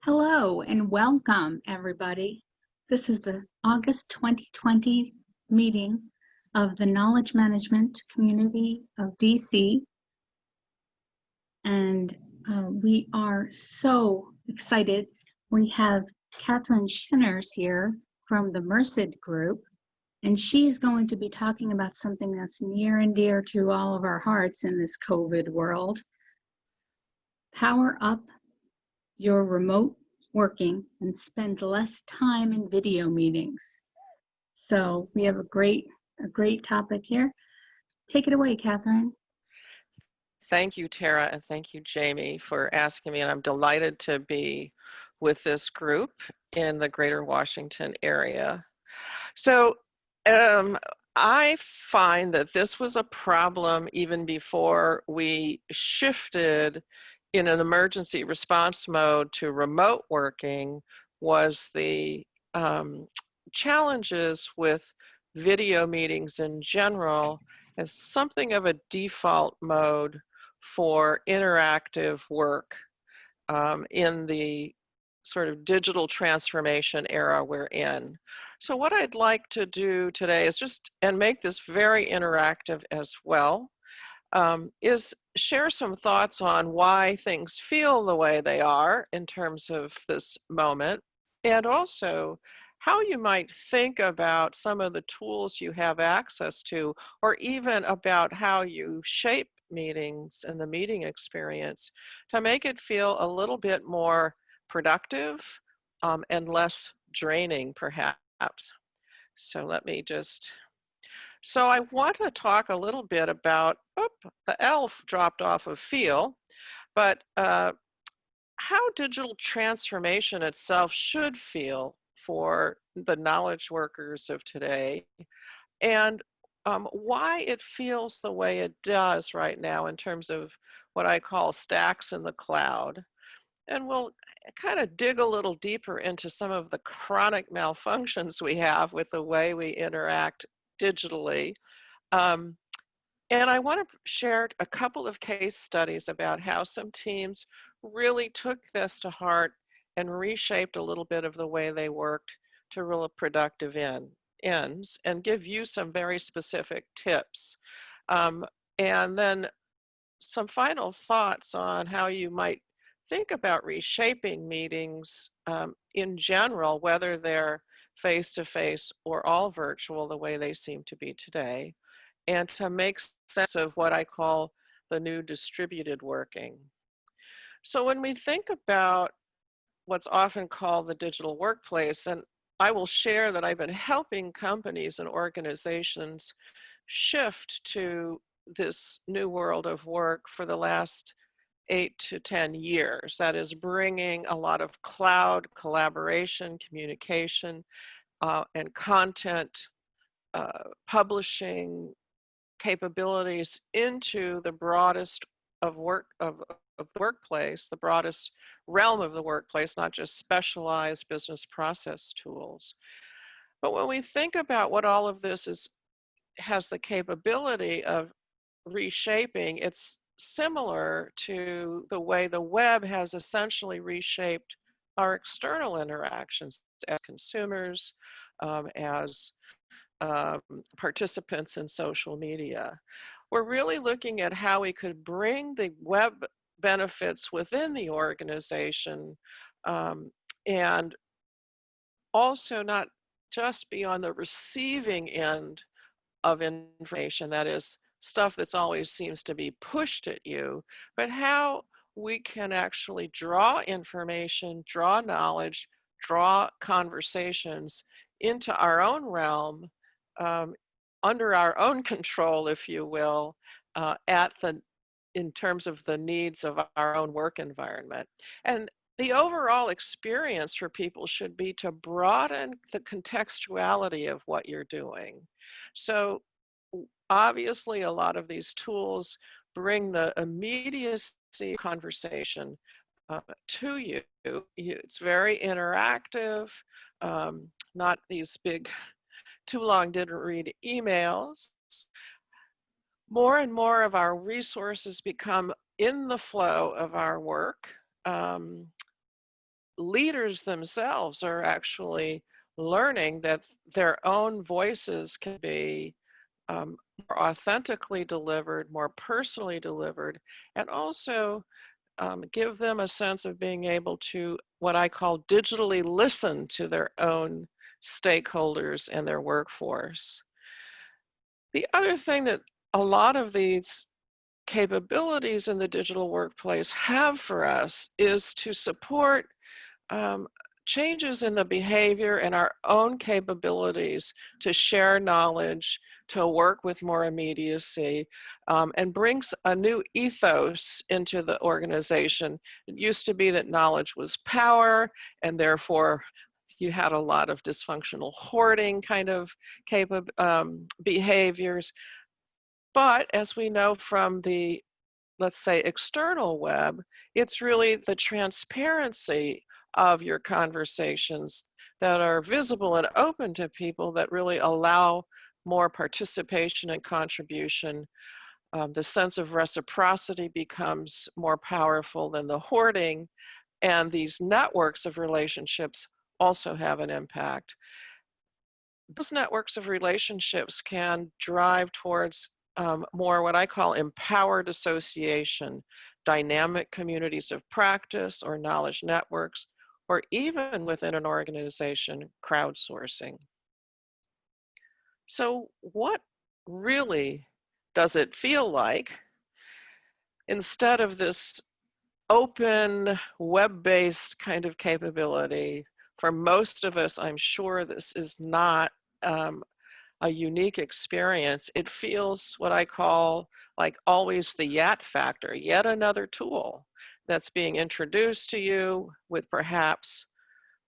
Hello and welcome, everybody. This is the August 2020 meeting of the Knowledge Management Community of DC. And we are so excited. We have Catherine Shinners here from the Merced Group, and she's going to be talking about something that's near and dear to all of our hearts in this COVID world. Power up your remote working and spend less time in video meetings. So we have a great topic here. Take it away, Catherine. Thank you, Tara, and thank you, Jamie, for asking me. And I'm delighted to be with this group in the greater Washington area. So I find that this was a problem even before we shifted in an emergency response mode to remote working, was the challenges with video meetings in general as something of a default mode for interactive work in the sort of digital transformation era we're in. So what I'd like to do today is and make this very interactive as well, is share some thoughts on why things feel the way they are in terms of this moment, and also how you might think about some of the tools you have access to, or even about how you shape meetings and the meeting experience to make it feel a little bit more productive and less draining, perhaps. So I want to talk a little bit about, the elf dropped off of feel, but how digital transformation itself should feel for the knowledge workers of today, and why it feels the way it does right now in terms of what I call stacks in the cloud. And we'll kind of dig a little deeper into some of the chronic malfunctions we have with the way we interact digitally. And I want to share a couple of case studies about how some teams really took this to heart and reshaped a little bit of the way they worked to real productive ends, and give you some very specific tips. And then some final thoughts on how you might think about reshaping meetings in general, whether they're face-to-face or all virtual the way they seem to be today, and to make sense of what I call the new distributed working. So when we think about what's often called the digital workplace, and I will share that I've been helping companies and organizations shift to this new world of work for the last 8 to 10 years. That is bringing a lot of cloud collaboration, communication, and content publishing capabilities into the broadest of the workplace, the broadest realm of the workplace, not just specialized business process tools. But when we think about what all of this has the capability of reshaping, it's similar to the way the web has essentially reshaped our external interactions as consumers, as participants in social media. We're really looking at how we could bring the web benefits within the organization, and also not just be on the receiving end of information, that is stuff that's always seems to be pushed at you, but how we can actually draw information, draw knowledge, draw conversations into our own realm, um, under our own control, if you will, in terms of the needs of our own work environment. And the overall experience for people should be to broaden the contextuality of what you're doing. So obviously, a lot of these tools bring the immediacy of conversation to you. It's very interactive, not these big, too long didn't read emails. More and more of our resources become in the flow of our work. leaders themselves are actually learning that their own voices can be more authentically delivered, more personally delivered, and also give them a sense of being able to, what I call, digitally listen to their own stakeholders and their workforce. The other thing that a lot of these capabilities in the digital workplace have for us is to support um, changes in the behavior and our own capabilities to share knowledge, to work with more immediacy, and brings a new ethos into the organization. It used to be that knowledge was power, and therefore you had a lot of dysfunctional hoarding kind of behaviors. But as we know from the, let's say, external web, it's really the transparency of your conversations that are visible and open to people that really allow more participation and contribution. The sense of reciprocity becomes more powerful than the hoarding, and these networks of relationships also have an impact. Those networks of relationships can drive towards more what I call empowered association, dynamic communities of practice or knowledge networks, or even within an organization, crowdsourcing. So what really does it feel like instead of this open web-based kind of capability? For most of us, I'm sure this is not um, a unique experience. It feels what I call like always the yet factor, yet another tool that's being introduced to you with perhaps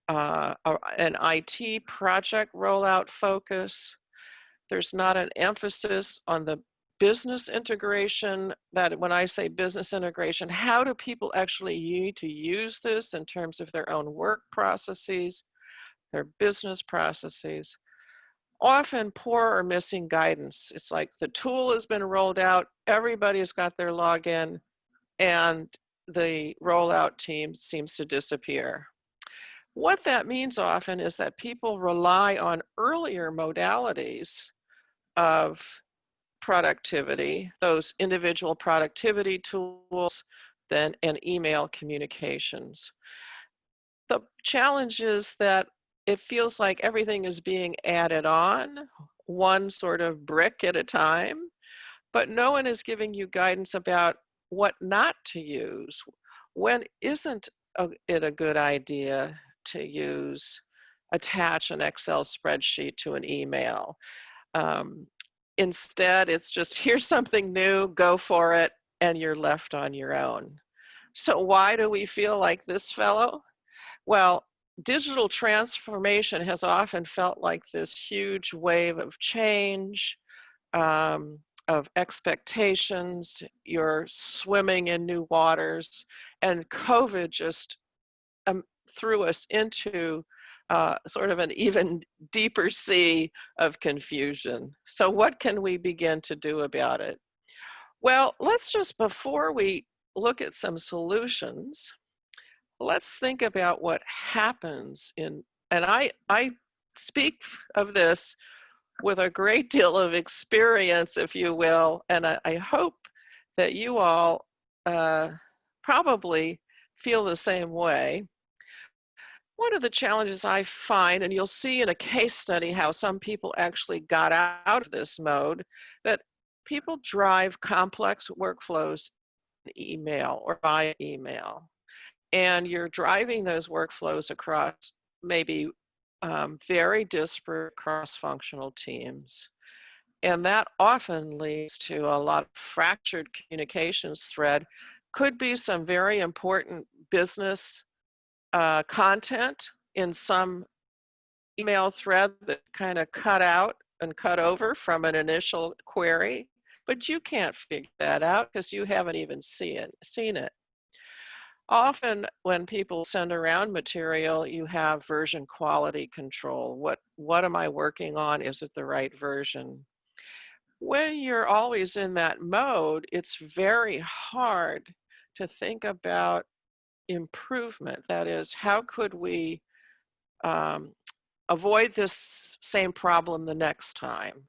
an IT project rollout focus. There's not an emphasis on the business integration. That when I say business integration, how do people actually need to use this in terms of their own work processes, their business processes? Often poor or missing guidance. It's like the tool has been rolled out, everybody's got their login, and the rollout team seems to disappear. What that means often is that people rely on earlier modalities of productivity, those individual productivity tools, than and email communications. The challenge is that it feels like everything is being added on, one sort of brick at a time, but no one is giving you guidance about what not to use. When isn't it a good idea to attach an Excel spreadsheet to an email? Um, Instead, it's just here's something new, go for it, and you're left on your own. So why do we feel like this fellow? Well, digital transformation has often felt like this huge wave of change, of expectations. You're swimming in new waters, and COVID just threw us into sort of an even deeper sea of confusion. So what can we begin to do about it? Well, let's just, before we look at some solutions, let's think about what happens and I speak of this with a great deal of experience, if you will, and I hope that you all probably feel the same way. One of the challenges I find, and you'll see in a case study how some people actually got out of this mode, that people drive complex workflows in email or via email. And you're driving those workflows across maybe very disparate cross-functional teams. And that often leads to a lot of fractured communications thread. Could be some very important business content in some email thread that kind of cut out and cut over from an initial query, but you can't figure that out because you haven't even seen it. Often when people send around material, you have version quality control. What am I working on? Is it the right version? When you're always in that mode, it's very hard to think about improvement. That is, how could we avoid this same problem the next time?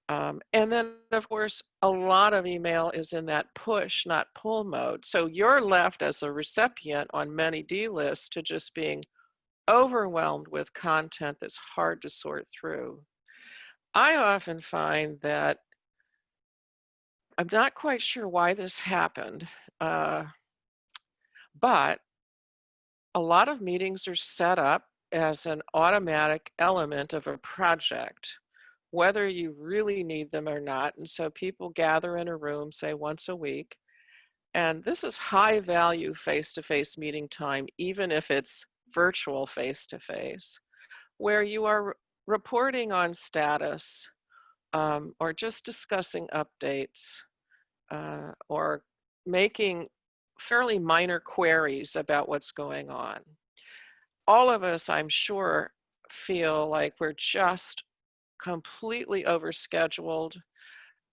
And then, of course, a lot of email is in that push, not pull mode. So you're left as a recipient on many D lists to just being overwhelmed with content that's hard to sort through. I often find that I'm not quite sure why this happened, but a lot of meetings are set up as an automatic element of a project, whether you really need them or not. And so people gather in a room, say once a week, and this is high value face-to-face meeting time, even if it's virtual face-to-face, where you are reporting on status, or just discussing updates, or making fairly minor queries about what's going on. All of us, I'm sure, feel like we're just completely overscheduled.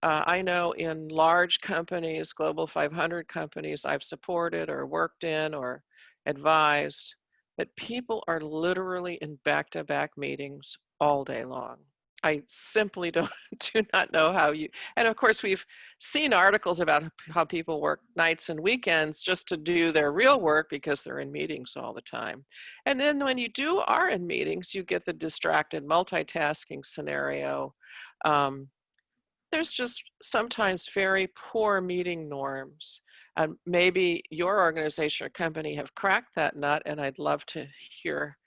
I know in large companies, Global 500 companies I've supported or worked in or advised, that people are literally in back-to-back meetings all day long. I simply do not know how you, and of course we've seen articles about how people work nights and weekends just to do their real work because they're in meetings all the time. And then when you are in meetings, you get the distracted multitasking scenario. There's just sometimes very poor meeting norms. And maybe your organization or company have cracked that nut, and I'd love to hear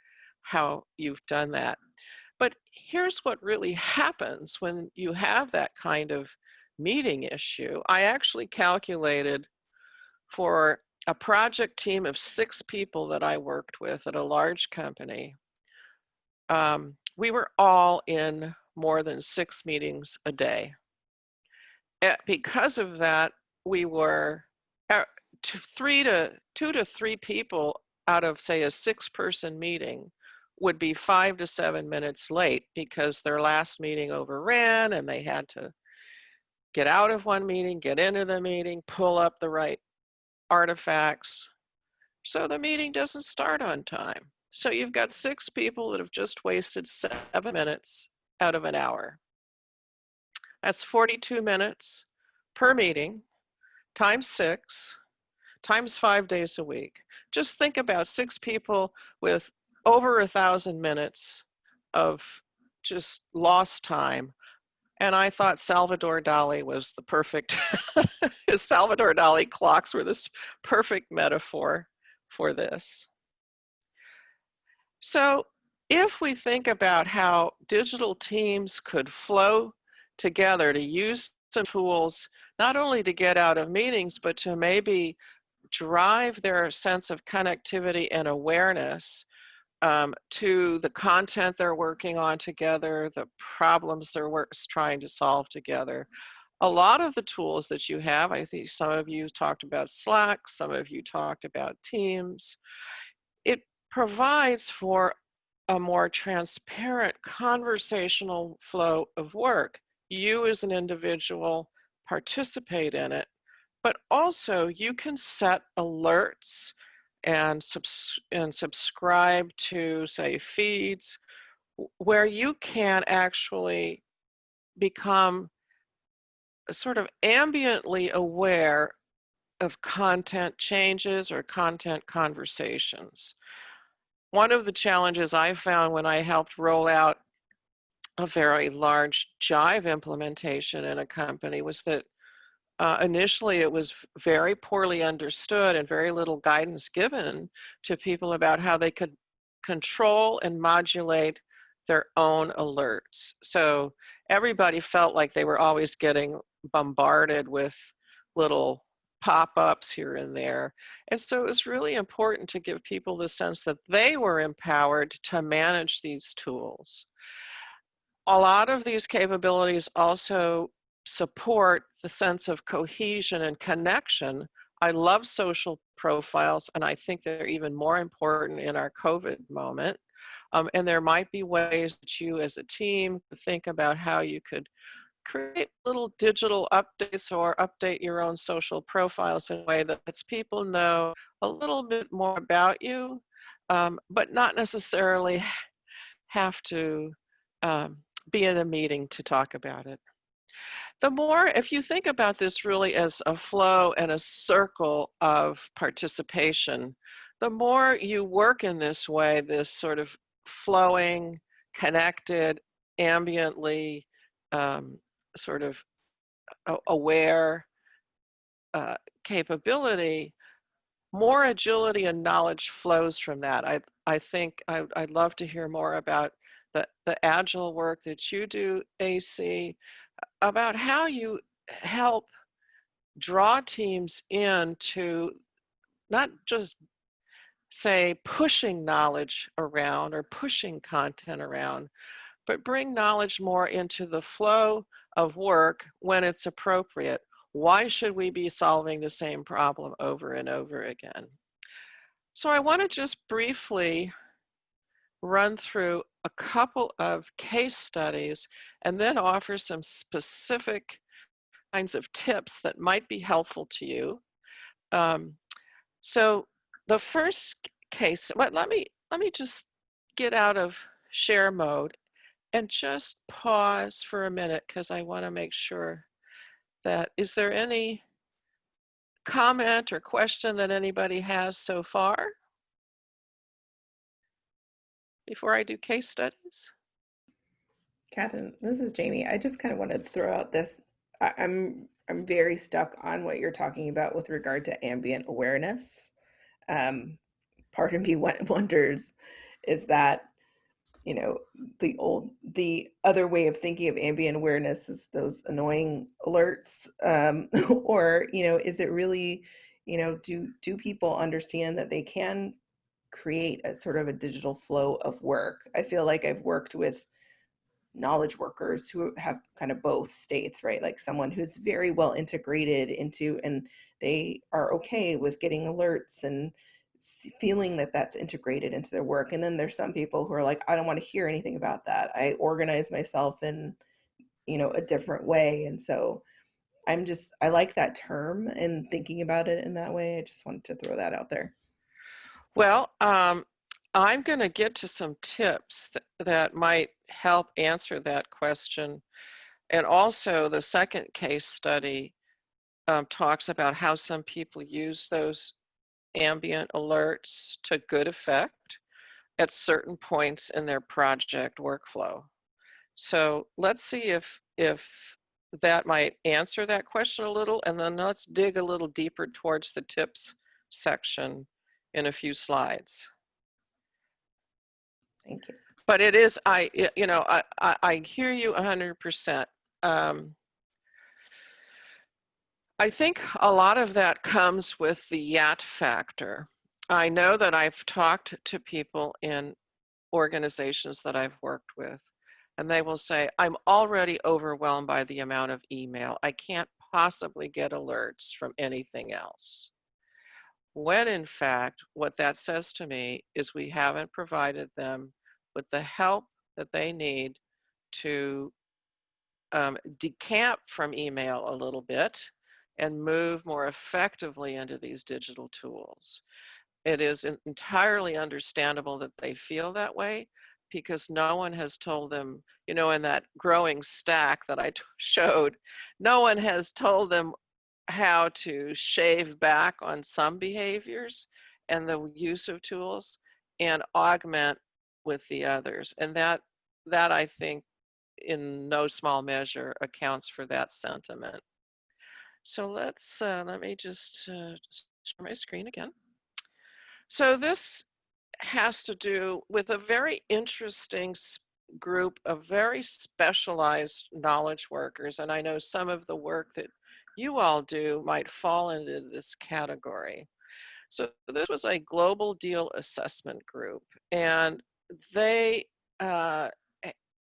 how you've done that. But here's what really happens when you have that kind of meeting issue. I actually calculated for a project team of 6 people that I worked with at a large company, we were all in more than 6 meetings a day. Because of that, we were 2 to 3 people out of, say, a 6-person meeting would be 5 to 7 minutes late because their last meeting overran and they had to get out of one meeting, get into the meeting, pull up the right artifacts. So the meeting doesn't start on time. So you've got 6 people that have just wasted 7 minutes out of an hour. That's 42 minutes per meeting, times 6, times 5 days a week. Just think about 6 people with over 1,000 minutes of just lost time. And I thought Salvador Dali was the perfect, his Salvador Dali clocks were this perfect metaphor for this. So if we think about how digital teams could flow together to use some tools, not only to get out of meetings, but to maybe drive their sense of connectivity and awareness to the content they're working on together, the problems they're trying to solve together. A lot of the tools that you have, I think some of you talked about Slack, some of you talked about Teams. It provides for a more transparent conversational flow of work. You as an individual participate in it, but also you can set alerts and subscribe to, say, feeds where you can actually become sort of ambiently aware of content changes or content conversations. One of the challenges I found when I helped roll out a very large Jive implementation in a company was that initially it was very poorly understood and very little guidance given to people about how they could control and modulate their own alerts. So everybody felt like they were always getting bombarded with little pop-ups here and there. And so it was really important to give people the sense that they were empowered to manage these tools. A lot of these capabilities also support the sense of cohesion and connection. I love social profiles, and I think they're even more important in our COVID moment. And there might be ways that you as a team think about how you could create little digital updates or update your own social profiles in a way that lets people know a little bit more about you, but not necessarily have to um, be in a meeting to talk about it. The more, if you think about this really as a flow and a circle of participation, the more you work in this way, this sort of flowing, connected, ambiently, sort of aware capability, more agility and knowledge flows from that. I think I'd love to hear more about the agile work that you do, AC, about how you help draw teams into not just say pushing knowledge around or pushing content around, but bring knowledge more into the flow of work when it's appropriate. Why should we be solving the same problem over and over again? So I want to just briefly run through a couple of case studies and then offer some specific kinds of tips that might be helpful to you. So the first case, let me just get out of share mode and just pause for a minute because I want to make sure that, is there any comment or question that anybody has so far before I do case studies? Catherine, this is Jamie. I just kind of wanted to throw out this. I'm very stuck on what you're talking about with regard to ambient awareness. Um, Part of me wonders, is that, you know, the other way of thinking of ambient awareness is those annoying alerts, or, is it really, do people understand that they can create a sort of a digital flow of work? I feel like I've worked with knowledge workers who have kind of both states, right? Like someone who's very well integrated into, and they are okay with getting alerts and feeling that that's integrated into their work. And then there's some people who are like, I don't want to hear anything about that. I organize myself in, a different way. And so I like that term and thinking about it in that way. I just wanted to throw that out there. Well, I'm going to get to some tips that might help answer that question. And also the second case study talks about how some people use those ambient alerts to good effect at certain points in their project workflow. So let's see if that might answer that question a little, and then let's dig a little deeper towards the tips section in a few slides. Thank you. But it is, I hear you 100%. I think a lot of that comes with the yet factor. I know that I've talked to people in organizations that I've worked with, and they will say, I'm already overwhelmed by the amount of email. I can't possibly get alerts from anything else. When in fact, what that says to me is we haven't provided them with the help that they need to decamp from email a little bit and move more effectively into these digital tools. It is entirely understandable that they feel that way because no one has told them, in that growing stack that I showed, no one has told them how to shave back on some behaviors and the use of tools and augment with the others. And that I think in no small measure accounts for that sentiment. So let me just share my screen again. So this has to do with a very interesting group of very specialized knowledge workers. And I know some of the work that you all do might fall into this category. So this was a global deal assessment group, and they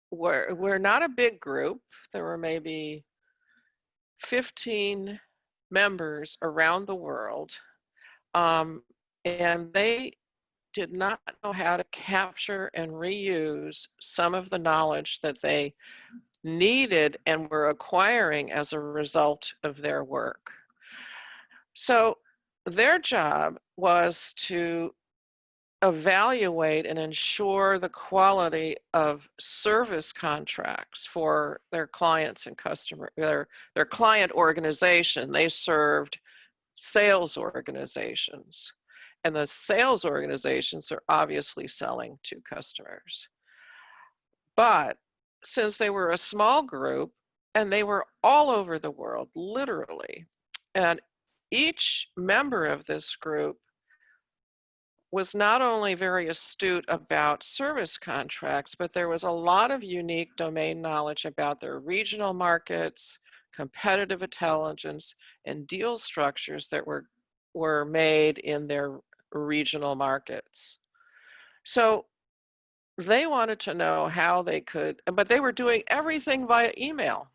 were not a big group. There were maybe 15 members around the world, and they did not know how to capture and reuse some of the knowledge that they needed and were acquiring as a result of their work. So their job was to evaluate and ensure the quality of service contracts for their clients and their client organization. They served sales organizations, and the sales organizations are obviously selling to customers. But since they were a small group and they were all over the world, literally, and each member of this group was not only very astute about service contracts, but there was a lot of unique domain knowledge about their regional markets, competitive intelligence, and deal structures that were made in their regional markets. So they wanted to know how they could, but they were doing everything via email.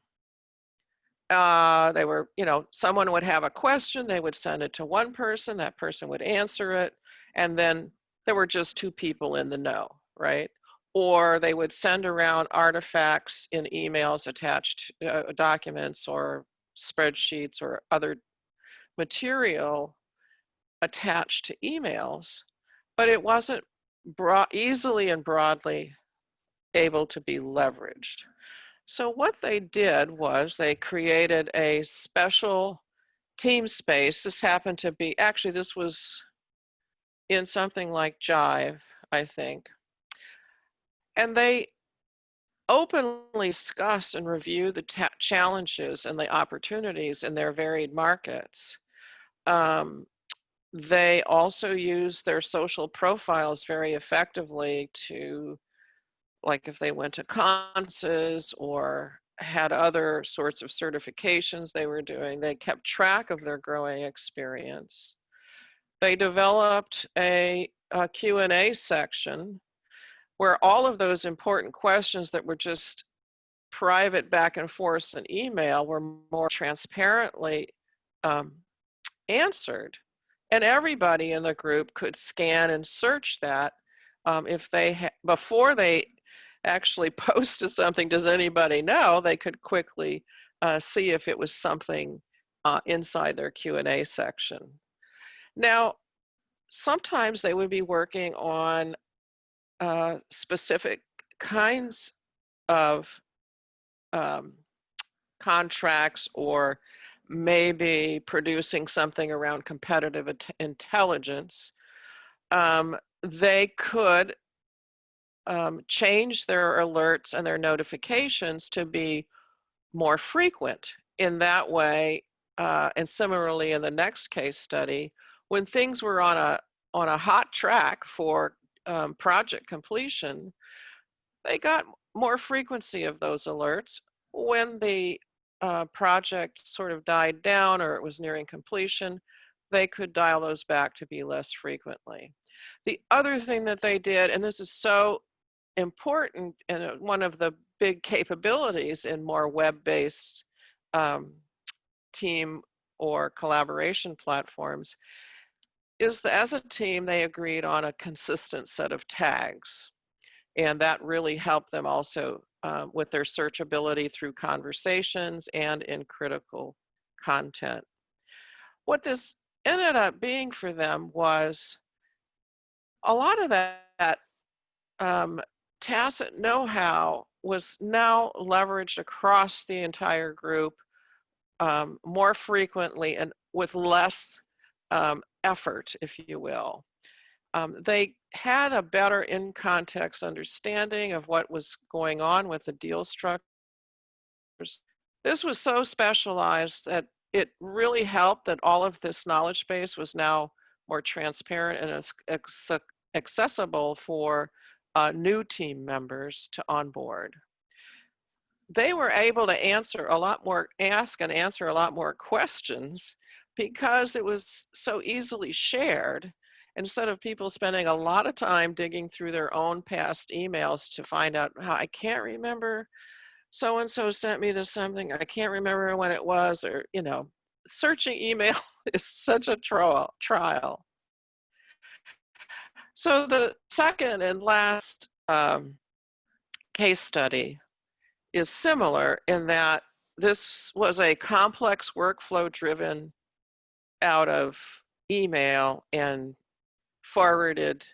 They were, someone would have a question, they would send it to one person, that person would answer it, and then there were just two people in the know, right? Or they would send around artifacts in emails attached, documents or spreadsheets or other material attached to emails, but it wasn't easily and broadly able to be leveraged. So what they did was they created a special team space. This happened to be, actually this was in something like Jive, I think. And they openly discuss and review the challenges and the opportunities in their varied markets. They also use their social profiles very effectively to, like if they went to conferences or had other sorts of certifications they were doing, they kept track of their growing experience. They developed a Q&A section where all of those important questions that were just private back and forth in email were more transparently answered. And everybody in the group could scan and search that if they before they actually posted something, does anybody know, they could quickly see if it was something inside their Q&A section. Now, sometimes they would be working on specific kinds of contracts, or maybe producing something around competitive intelligence. They could change their alerts and their notifications to be more frequent in that way. And similarly, in the next case study, when things were on a hot track for project completion, they got more frequency of those alerts. When the project sort of died down or it was nearing completion, they could dial those back to be less frequently. The other thing that they did, and this is so important and one of the big capabilities in more web-based team or collaboration platforms, is that as a team, they agreed on a consistent set of tags. And that really helped them also with their searchability through conversations and in critical content. What this ended up being for them was a lot of that tacit know-how was now leveraged across the entire group more frequently and with less effort, if you will. They had a better in-context understanding of what was going on with the deal structures. This was so specialized that it really helped that all of this knowledge base was now more transparent and accessible for new team members to onboard. They were able to ask and answer a lot more questions because it was so easily shared, instead of people spending a lot of time digging through their own past emails to find out how I can't remember so-and-so sent me this something, I can't remember when it was, or, searching email is such a trial. So the second and last case study is similar in that this was a complex workflow driven out of email and forwarded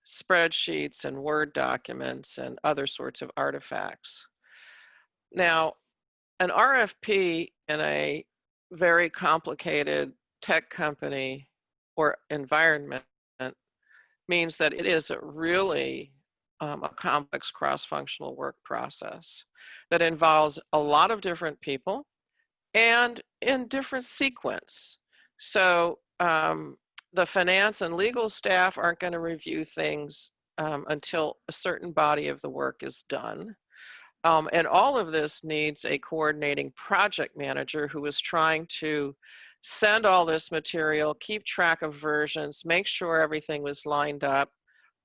spreadsheets and Word documents and other sorts of artifacts. Now, an RFP in a very complicated tech company or environment means that it is a really a complex cross-functional work process that involves a lot of different people and in different sequence. So the finance and legal staff aren't going to review things until a certain body of the work is done. And all of this needs a coordinating project manager who is trying to send all this material, keep track of versions, make sure everything was lined up,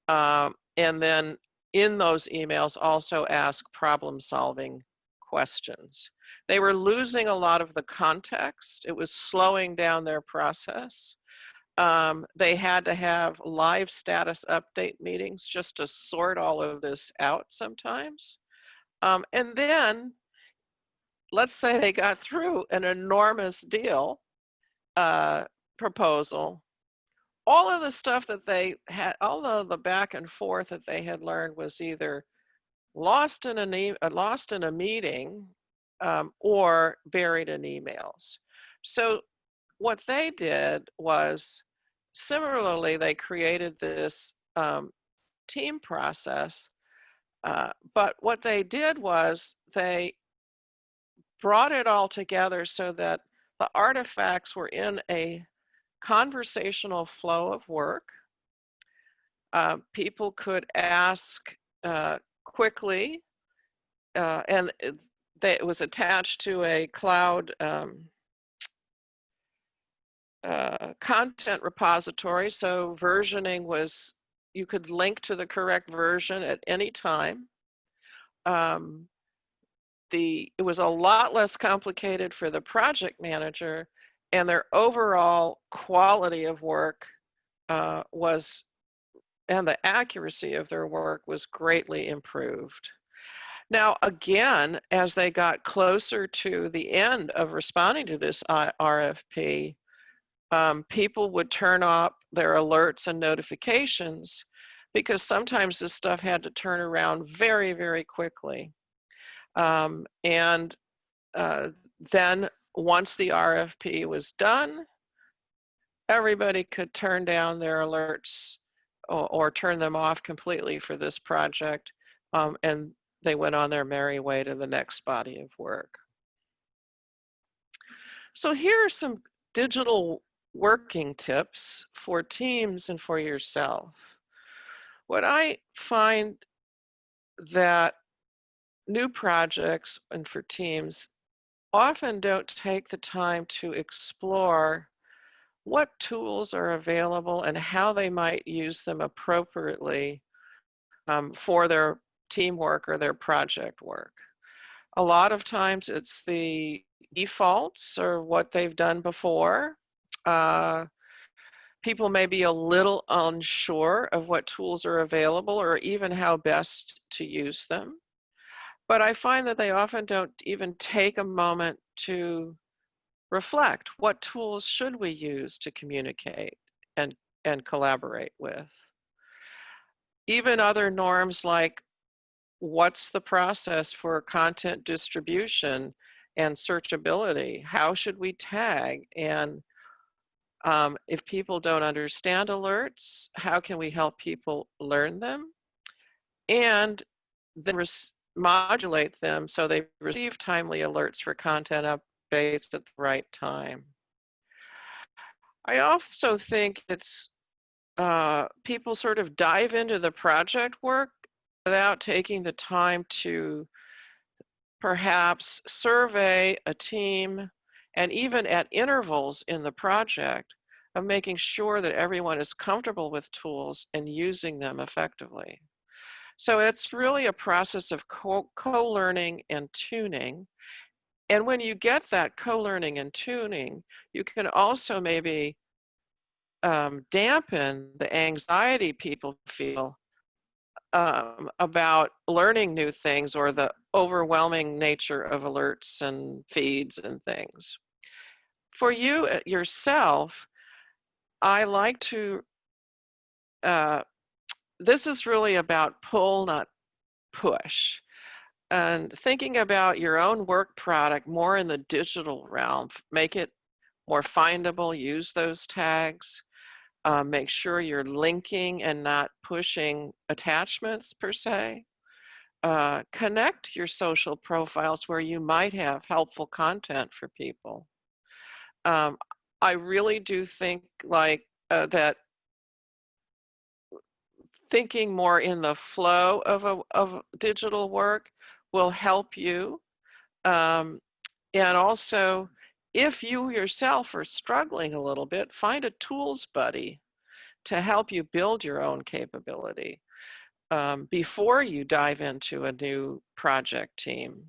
and then in those emails also ask problem-solving questions. They were losing a lot of the context. It was slowing down their process. They had to have live status update meetings just to sort all of this out sometimes. And then, let's say they got through an enormous deal proposal. All of the stuff that they had, all of the back and forth that they had learned was either lost in a meeting or buried in emails. So what they did was, similarly, they created this team process. But what they did was they brought it all together so that the artifacts were in a conversational flow of work. People could ask quickly, and it was attached to a cloud content repository. So versioning was, you could link to the correct version at any time. It was a lot less complicated for the project manager, and their overall quality of work and the accuracy of their work was greatly improved. Now, again, as they got closer to the end of responding to this RFP, people would turn off their alerts and notifications because sometimes this stuff had to turn around very, very quickly. Then once the RFP was done, everybody could turn down their alerts or turn them off completely for this project, and they went on their merry way to the next body of work. So here are some digital working tips for teams and for yourself. What I find that new projects and for teams often don't take the time to explore what tools are available and how they might use them appropriately for their teamwork or their project work. A lot of times it's the defaults or what they've done before. People may be a little unsure of what tools are available or even how best to use them. But I find that they often don't even take a moment to reflect, what tools should we use to communicate and collaborate with? Even other norms like, what's the process for content distribution and searchability? How should we tag? And if people don't understand alerts, how can we help people learn them? And then modulate them so they receive timely alerts for content updates at the right time. I also think it's people sort of dive into the project work without taking the time to perhaps survey a team, and even at intervals in the project of making sure that everyone is comfortable with tools and using them effectively. So it's really a process of co-learning and tuning. And when you get that co-learning and tuning, you can also maybe dampen the anxiety people feel about learning new things, or the overwhelming nature of alerts and feeds and things. For you yourself, I like to, this is really about pull, not push. And thinking about your own work product more in the digital realm, make it more findable, use those tags, make sure you're linking and not pushing attachments per se. Connect your social profiles where you might have helpful content for people. I really do think like that thinking more in the flow of digital work will help you. Um, and also, if you yourself are struggling a little bit, find a tools buddy to help you build your own capability before you dive into a new project team.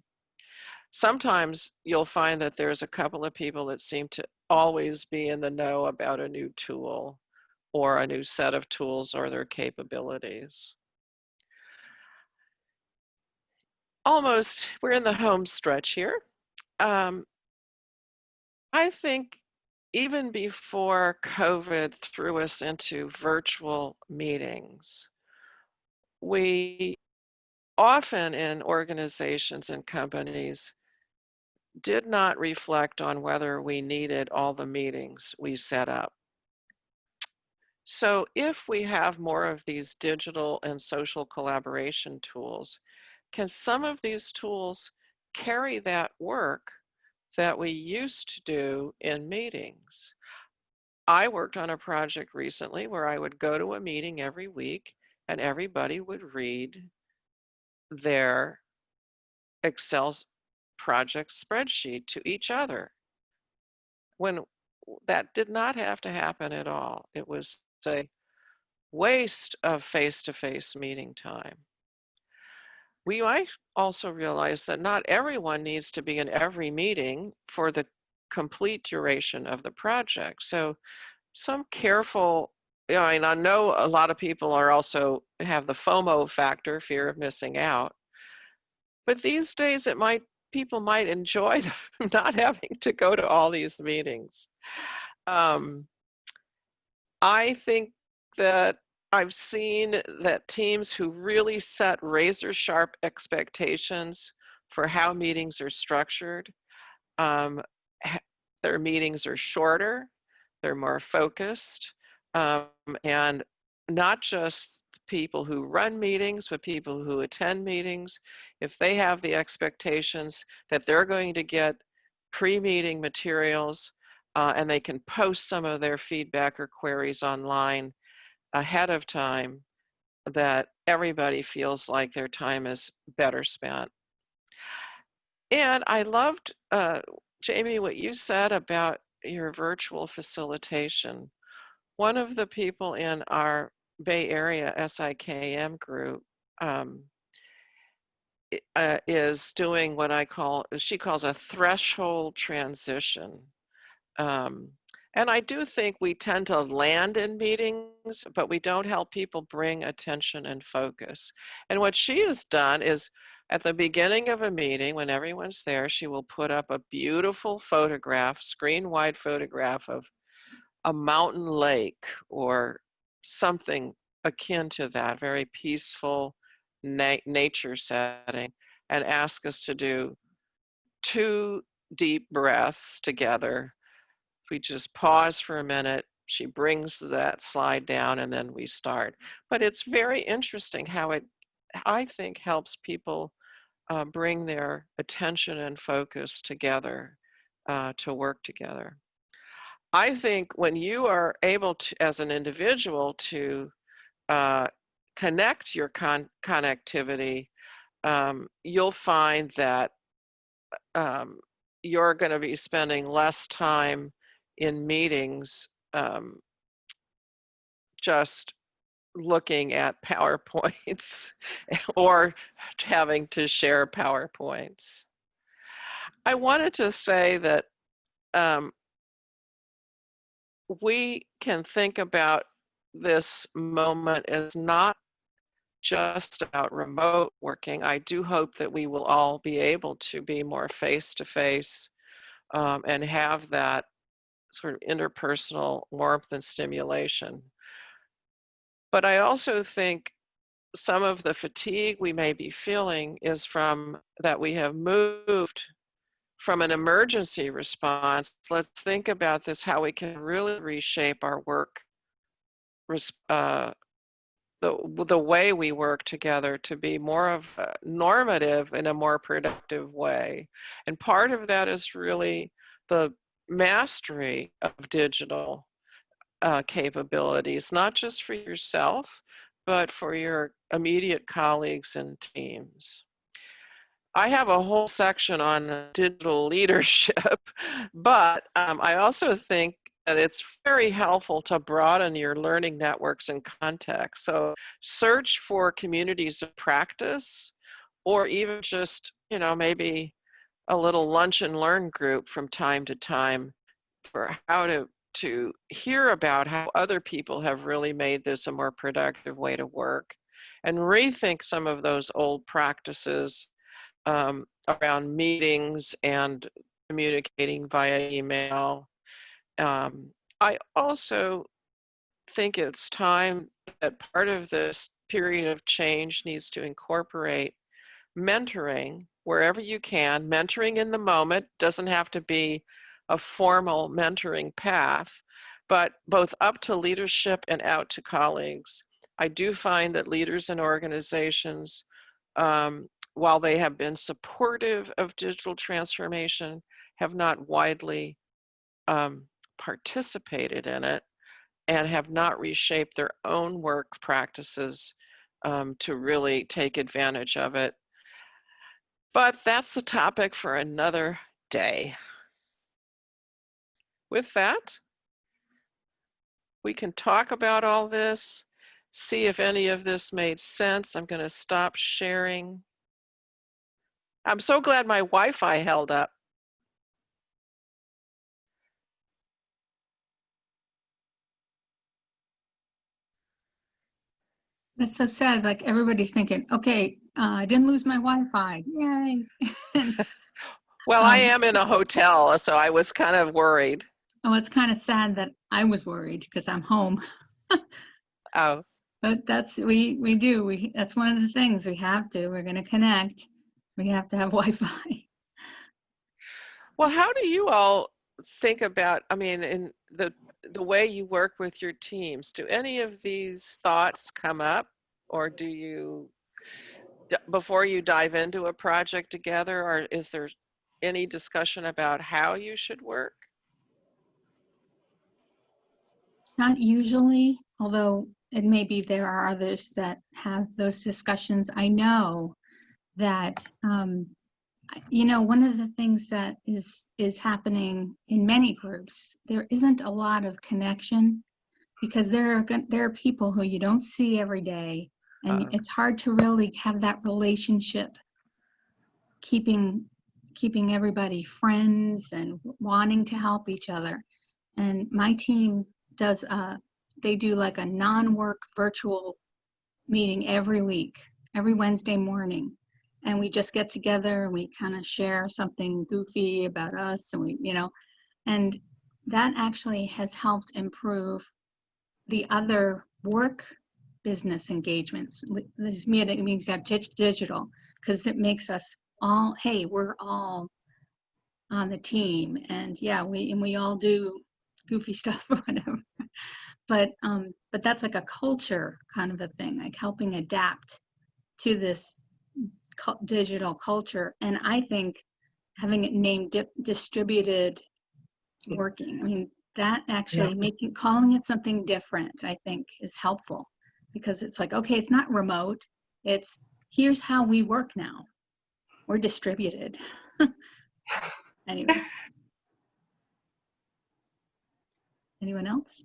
Sometimes you'll find that there's a couple of people that seem to always be in the know about a new tool or a new set of tools or their capabilities. Almost, we're in the home stretch here. I think even before COVID threw us into virtual meetings, we often in organizations and companies did not reflect on whether we needed all the meetings we set up. So if we have more of these digital and social collaboration tools, can some of these tools carry that work that we used to do in meetings? I worked on a project recently where I would go to a meeting every week and everybody would read their Excel project spreadsheet to each other. When that did not have to happen at all. It was a waste of face-to-face meeting time. We might also realize that not everyone needs to be in every meeting for the complete duration of the project. So some careful, I mean, I know a lot of people are also have the FOMO factor, fear of missing out. But these days people might enjoy not having to go to all these meetings. I think that I've seen that teams who really set razor sharp expectations for how meetings are structured, um, their meetings are shorter, they're more focused, um, and not just people who run meetings, but people who attend meetings. If they have the expectations that they're going to get pre-meeting materials and they can post some of their feedback or queries online ahead of time, that everybody feels like their time is better spent. And I loved, Jamie, what you said about your virtual facilitation. One of the people in our Bay Area SIKM group is doing what she calls a threshold transition. And I do think we tend to land in meetings, but we don't help people bring attention and focus. And what she has done is at the beginning of a meeting, when everyone's there, she will put up a beautiful photograph, screen-wide photograph of a mountain lake or something akin to that, very peaceful nature setting, and ask us to do 2 deep breaths together. We just pause for a minute, she brings that slide down, and then we start. But it's very interesting how it, I think, helps people bring their attention and focus together to work together. I think when you are able to, as an individual, to connect your connectivity, you'll find that you're going to be spending less time in meetings just looking at PowerPoints or having to share PowerPoints. I wanted to say that we can think about this moment as not just about remote working. I do hope that we will all be able to be more face-to-face and have that sort of interpersonal warmth and stimulation. But I also think some of the fatigue we may be feeling is from that we have moved from an emergency response. Let's think about this, how we can really reshape our work, the way we work together to be more of a normative in a more productive way. And part of that is really the mastery of digital capabilities, not just for yourself, but for your immediate colleagues and teams. I have a whole section on digital leadership, but I also think that it's very helpful to broaden your learning networks and contacts. So search for communities of practice, or even just, maybe a little lunch and learn group from time to time for how to hear about how other people have really made this a more productive way to work, and rethink some of those old practices around meetings and communicating via email. I also think it's time that part of this period of change needs to incorporate mentoring wherever you can. Mentoring in the moment doesn't have to be a formal mentoring path, but both up to leadership and out to colleagues. I do find that leaders in organizations, while they have been supportive of digital transformation, have not widely participated in it and have not reshaped their own work practices to really take advantage of it. But that's the topic for another day. With that, we can talk about all this, see if any of this made sense. I'm going to stop sharing. I'm so glad my Wi-Fi held up. That's so sad. Like everybody's thinking, okay, I didn't lose my Wi-Fi. Yay. Well, I am in a hotel, so I was kind of worried. Oh, it's kind of sad that I was worried because I'm home. Oh, But that's we do. That's one of the things we have to. We're going to connect. We have to have Wi-Fi. well, how do you all think about, I mean, in the way you work with your teams? Do any of these thoughts come up, or do you, before you dive into a project together, or is there any discussion about how you should work? Not usually, although it may be there are others that have those discussions. I know that one of the things that is happening in many groups, there isn't a lot of connection because there are people who you don't see every day, and it's hard to really have that relationship, keeping everybody friends and wanting to help each other. And my team does they do like a non-work virtual meeting every week, every Wednesday morning. And we just get together and we kind of share something goofy about us, and and that actually has helped improve the other work business engagements. These meetings are digital because it makes us all, hey, we're all on the team, and yeah, we all do goofy stuff or whatever. But that's like a culture kind of a thing, like helping adapt to this digital culture. And I think having it named distributed working, I mean, that actually calling it something different, I think is helpful, because it's like, okay, it's not remote, it's here's how we work now. We're distributed. Anyway. Anyone else?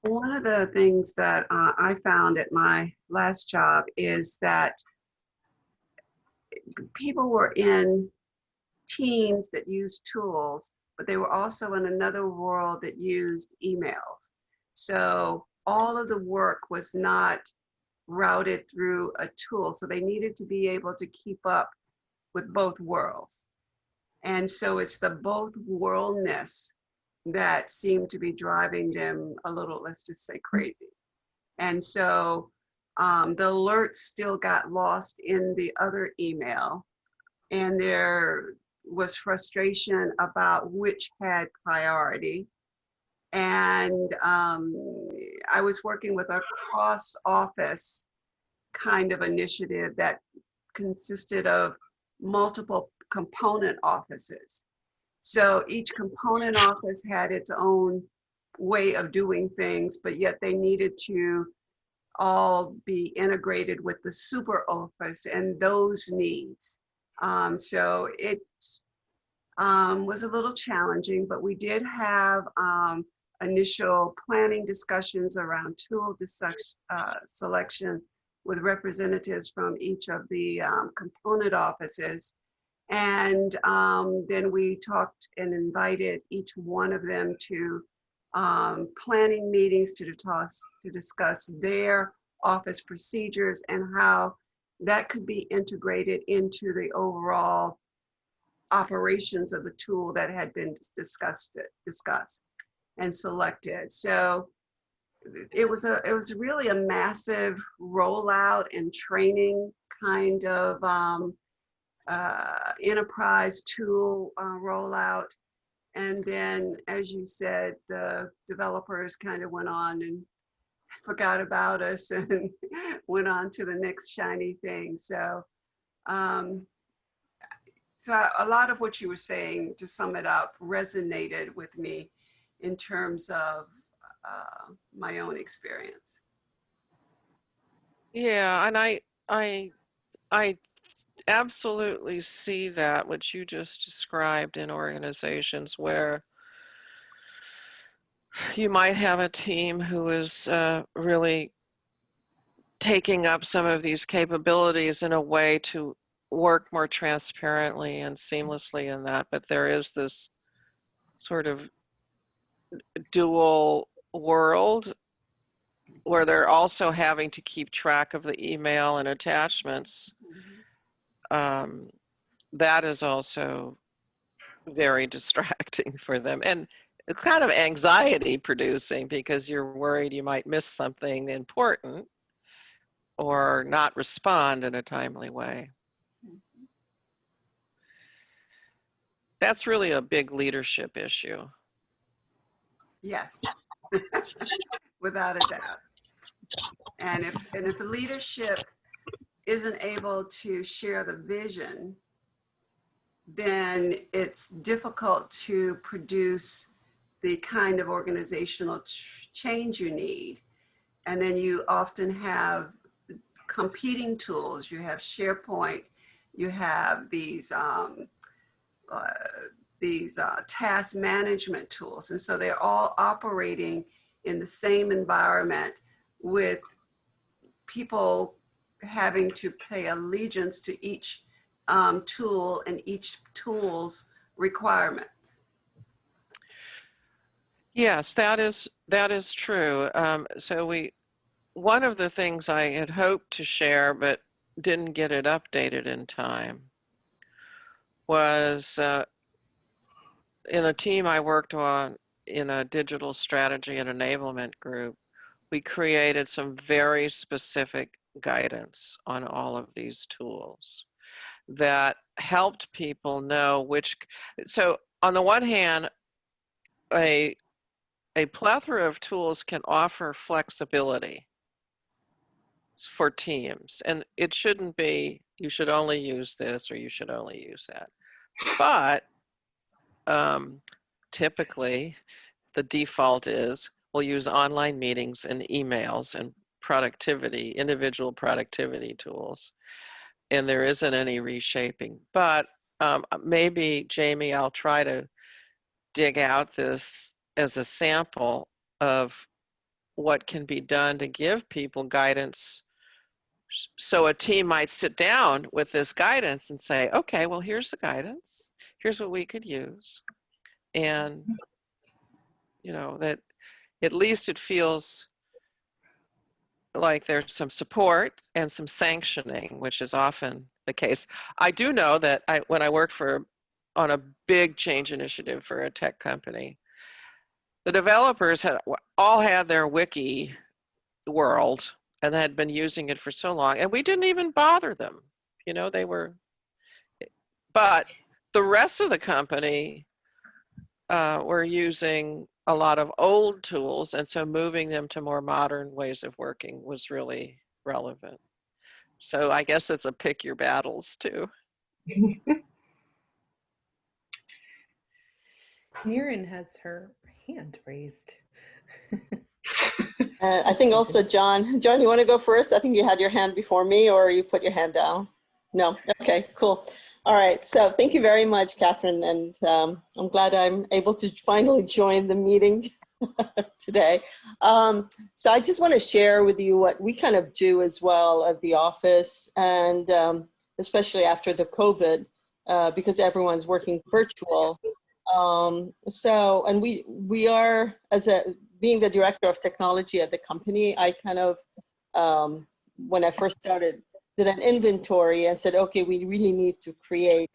One of the things that I found at my last job is that people were in teams that used tools, but they were also in another world that used emails. So all of the work was not routed through a tool. So they needed to be able to keep up with both worlds. And so it's the both worldness that seemed to be driving them a little, let's just say, crazy. And so the alerts still got lost in the other email. And there was frustration about which had priority. And I was working with a cross office kind of initiative that consisted of multiple component offices. So each component office had its own way of doing things, but yet they needed to all be integrated with the super office and those needs. So it was a little challenging, but we did have initial planning discussions around tool selection with representatives from each of the component offices. And then we talked and invited each one of them to planning meetings to discuss their office procedures and how that could be integrated into the overall operations of the tool that had been discussed and selected. So it was really a massive rollout and training kind of enterprise tool rollout. And then, as you said, the developers kind of went on and forgot about us and went on to the next shiny thing. So, so a lot of what you were saying, to sum it up, resonated with me in terms of my own experience. Yeah, and I absolutely see that, what you just described, in organizations where you might have a team who is really taking up some of these capabilities in a way to work more transparently and seamlessly in that, but there is this sort of dual world where they're also having to keep track of the email and attachments. That is also very distracting for them, and it's kind of anxiety producing because you're worried you might miss something important or not respond in a timely way. That's really a big leadership issue. Yes, without a doubt. And if the leadership isn't able to share the vision, then it's difficult to produce the kind of organizational change you need. And then you often have competing tools. You have SharePoint, you have these task management tools. And so they're all operating in the same environment with people having to pay allegiance to each tool and each tool's requirements. Yes, that is true. So one of the things I had hoped to share but didn't get it updated in time was in a team I worked on in a digital strategy and enablement group. We created some very specific guidance on all of these tools that helped people know which. So on the one hand, a plethora of tools can offer flexibility for teams, and it shouldn't be you should only use this or you should only use that. But typically the default is we'll use online meetings and emails and individual productivity tools, and there isn't any reshaping. But maybe, Jamie, I'll try to dig out this as a sample of what can be done to give people guidance. So a team might sit down with this guidance and say, okay, well, here's the guidance. Here's what we could use. And, that at least it feels like there's some support and some sanctioning, which is often the case. I do know that when I worked on a big change initiative for a tech company, the developers all had their wiki world and had been using it for so long, and we didn't even bother them. But the rest of the company were using a lot of old tools, and so moving them to more modern ways of working was really relevant. So I guess it's a pick your battles too. Mirren has her hand raised. I think also, John, you want to go first? I think you had your hand before me, or you put your hand down. No? Okay, cool. All right, so thank you very much, Catherine, and I'm glad I'm able to finally join the meeting today. So I just want to share with you what we kind of do as well at the office, and especially after the COVID, because everyone's working virtual. And we are, being the director of technology at the company, I kind of, when I first started, did an inventory and said, okay, we really need to create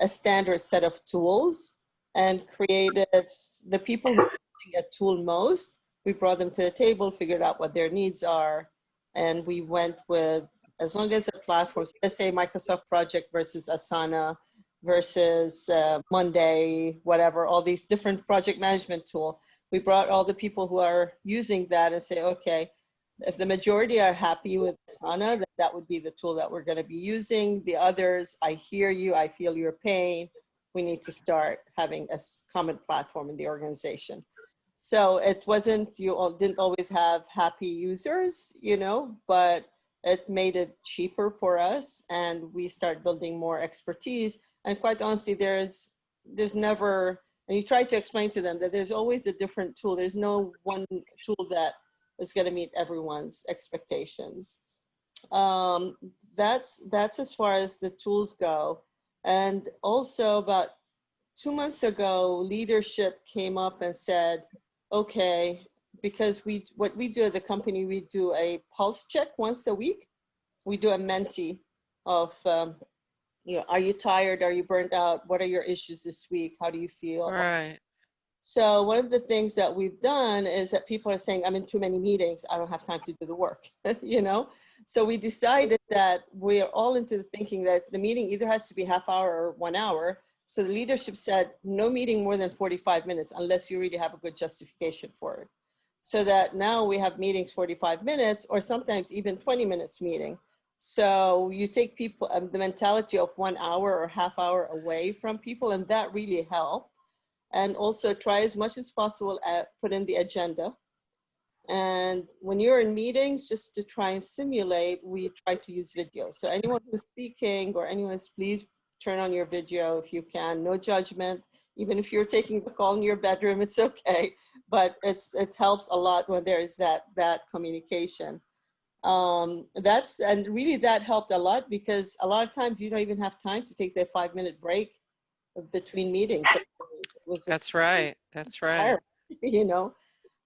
a standard set of tools, and created the people who are using a tool most. We brought them to the table, figured out what their needs are, and we went with, as long as a platform, let's say Microsoft Project versus Asana versus Monday, whatever, all these different project management tool. We brought all the people who are using that and say, okay, if the majority are happy with Asana, then that would be the tool that we're going to be using. The others, I hear you, I feel your pain. We need to start having a common platform in the organization. So it wasn't, didn't always have happy users, but it made it cheaper for us, and we start building more expertise. And quite honestly, there's never, and you try to explain to them that there's always a different tool. There's no one tool that is going to meet everyone's expectations. That's as far as the tools go. And also about 2 months ago, leadership came up and said, okay, because what we do at the company, we do a pulse check once a week. We do a Menti of, are you tired? Are you burnt out? What are your issues this week? How do you feel? Right. So one of the things that we've done is that people are saying, I'm in too many meetings. I don't have time to do the work, So we decided that we're all into the thinking that the meeting either has to be half hour or 1 hour. So the leadership said, no meeting more than 45 minutes unless you really have a good justification for it. So that now we have meetings 45 minutes or sometimes even 20 minutes meeting. So you take people, the mentality of 1 hour or half hour away from people, and that really helped. And also try as much as possible put in the agenda. And when you're in meetings, just to try and simulate, we try to use video. So anyone who's speaking or anyone, please turn on your video if you can. No judgment. Even if you're taking the call in your bedroom, it's okay. But it helps a lot when there is that communication. And really that helped a lot, because a lot of times you don't even have time to take that 5-minute break between meetings. That's right. That's right.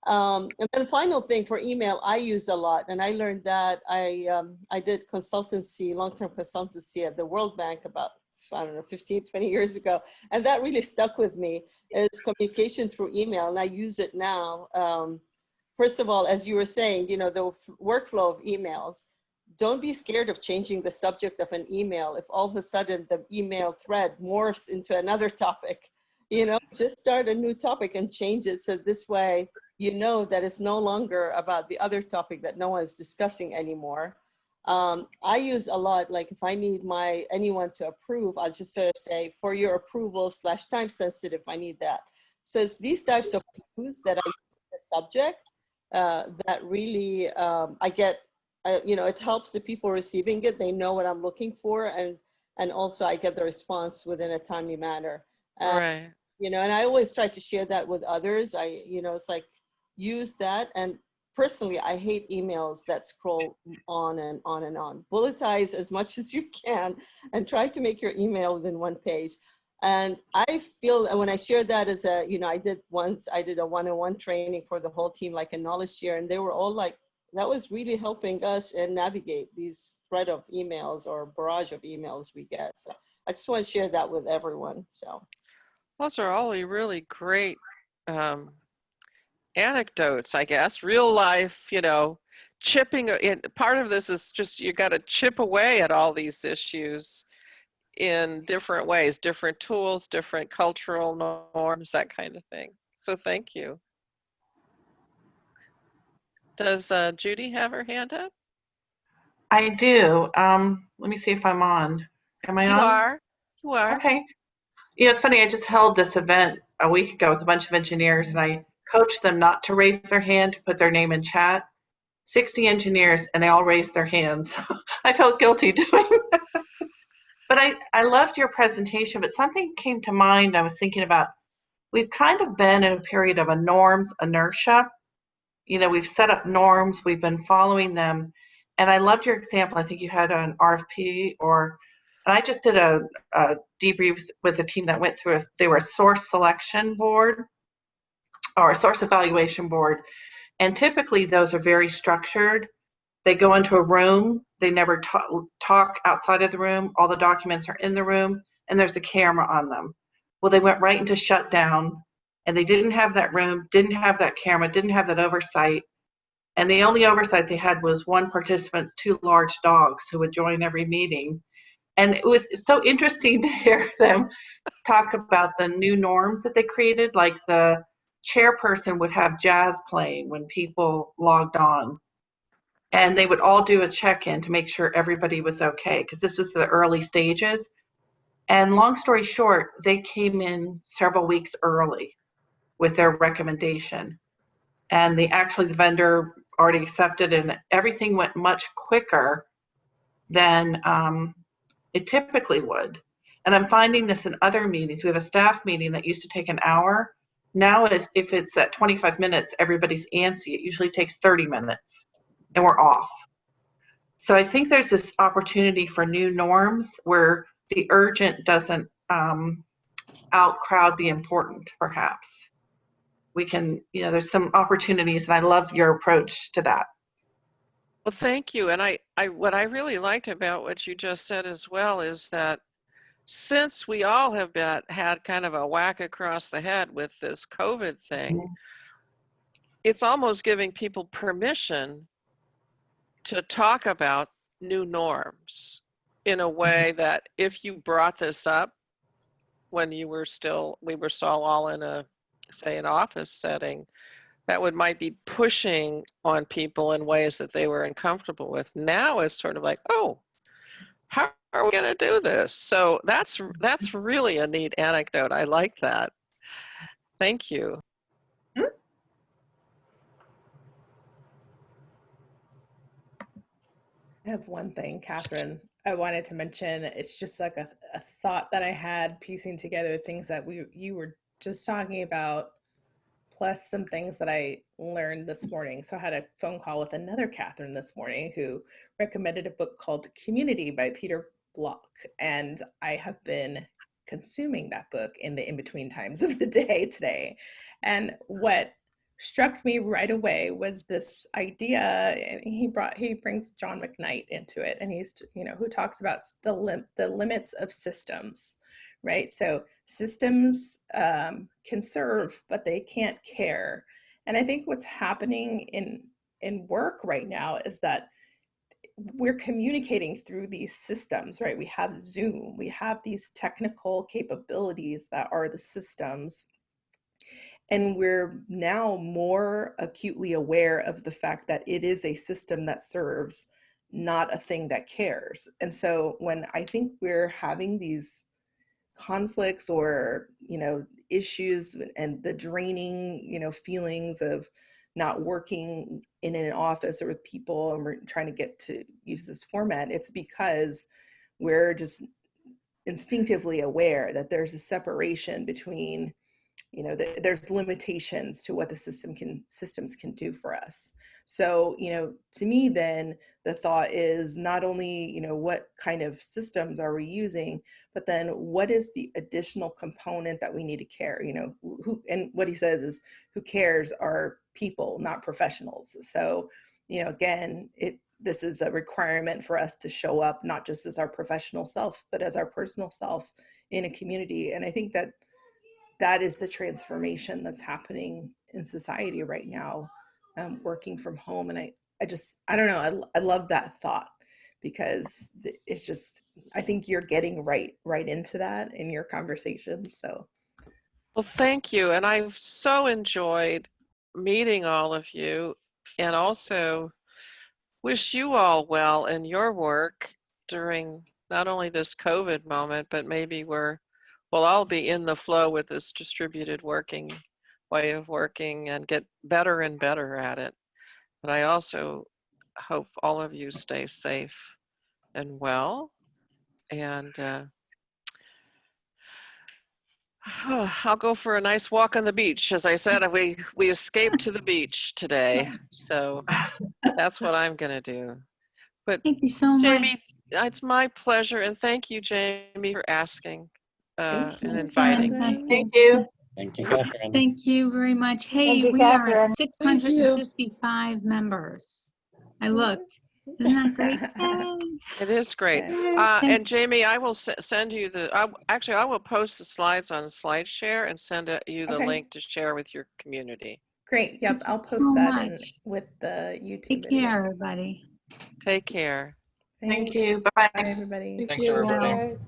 And then final thing for email, I use a lot, and I learned that I did consultancy, long-term consultancy at the World Bank about, 15, 20 years ago. And that really stuck with me, is communication through email. And I use it now. First of all, as you were saying, the workflow of emails, don't be scared of changing the subject of an email. If all of a sudden the email thread morphs into another topic, just start a new topic and change it. So this way, that it's no longer about the other topic that no one's discussing anymore. I use a lot, like if I need anyone to approve, I'll just sort of say, for your approval / time sensitive, I need that. So it's these types of cues that I use in the subject that really I get, it helps the people receiving it. They know what I'm looking for, and also I get the response within a timely manner. Right. And I always try to share that with others. It's like, use that. And personally, I hate emails that scroll on and on and on. Bulletize as much as you can and try to make your email within one page. And I feel, and when I shared that as I did a one-on-one training for the whole team, like a knowledge share, and they were all like, that was really helping us and navigate these thread of emails or barrage of emails we get. So I just want to share that with everyone. So Those are all really great anecdotes, I guess, real life, chipping in. Part of this is just you got to chip away at all these issues in different ways, different tools, different cultural norms, that kind of thing. So thank you. Does Judy have her hand up? I do. Let me see if I'm on. Am I You on? are. You are. Okay. It's funny. I just held this event a week ago with a bunch of engineers, and I coached them not to raise their hand, to put their name in chat. 60 engineers, and they all raised their hands. I felt guilty doing that. But I loved your presentation, but something came to mind I was thinking about. We've kind of been in a period of a norms inertia. We've set up norms, we've been following them. And I loved your example. I think you had an RFP and I just did a debrief with a team that went through they were a source selection board or a source evaluation board. And typically those are very structured. They go into a room, they never talk outside of the room, all the documents are in the room, and there's a camera on them. Well, they went right into shutdown, and they didn't have that room, didn't have that camera, didn't have that oversight. And the only oversight they had was one participant's two large dogs who would join every meeting. And it was so interesting to hear them talk about the new norms that they created, like the chairperson would have jazz playing when people logged on. And they would all do a check-in to make sure everybody was okay, because this was the early stages. And long story short, they came in several weeks early with their recommendation. And the vendor already accepted, and everything went much quicker than it typically would. And I'm finding this in other meetings. We have a staff meeting that used to take an hour. Now, if it's at 25 minutes, everybody's antsy. It usually takes 30 minutes, and we're off. So I think there's this opportunity for new norms where the urgent doesn't outcrowd the important, perhaps. We can, there's some opportunities, and I love your approach to that. Well, thank you. And what I really liked about what you just said as well is that since we all have had kind of a whack across the head with this COVID thing, Mhm. it's almost giving people permission to talk about new norms in a way that if you brought this up when we were still all in an office setting, that might be pushing on people in ways that they were uncomfortable with. Now it's sort of like, oh, how are we going to do this? So that's really a neat anecdote. I like that. Thank you. I have one thing, Catherine, I wanted to mention. It's just like a thought that I had piecing together things that you were just talking about, plus some things that I learned this morning. So I had a phone call with another Catherine this morning who recommended a book called Community by Peter Block. And I have been consuming that book in the in-between times of the day today. And what struck me right away was this idea, and he brings John McKnight into it, and he's who talks about the limits of systems, right? So systems can serve, but they can't care. And I think what's happening in work right now is that we're communicating through these systems, right? We have Zoom, we have these technical capabilities that are the systems. And we're now more acutely aware of the fact that it is a system that serves, not a thing that cares. And so when I think we're having these conflicts or, issues and the draining, feelings of not working in an office or with people, and we're trying to get to use this format, it's because we're just instinctively aware that there's a separation between there's limitations to what the systems can do for us. So, to me, then the thought is not only, what kind of systems are we using, but then what is the additional component that we need to care, who, and what he says is who cares are people, not professionals. So, again, this is a requirement for us to show up, not just as our professional self, but as our personal self in a community. And I think that is the transformation that's happening in society right now, working from home. And I don't know, I love that thought, because it's just, I think you're getting right into that in your conversations. So. Well, thank you. And I've so enjoyed meeting all of you, and also wish you all well in your work during not only this COVID moment, but maybe we'll all be in the flow with this distributed working way of working and get better and better at it. But I also hope all of you stay safe and well. And I'll go for a nice walk on the beach. As I said, we escaped to the beach today. So that's what I'm going to do. But Thank you so much. Jamie, it's my pleasure. And thank you, Jamie, for asking Thank you, and That's inviting me. fantastic. Thank you. Thank you, Catherine. Thank you very much. Hey, Thank you, we are at Catherine. 655 members. I looked. Isn't that great? Yay. It is great. And Jamie, I will send you actually, I will post the slides on SlideShare and send you the Okay. link to share with your community. Great. Yep. Thank you I'll post so that in much. with the YouTube Take video. care, everybody. Take care. Thank you. Thanks. Bye-bye. Bye, everybody. Thanks, everybody. Well.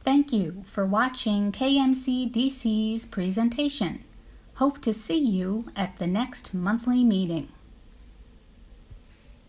Thank you for watching KMCDC's presentation. Hope to see you at the next monthly meeting.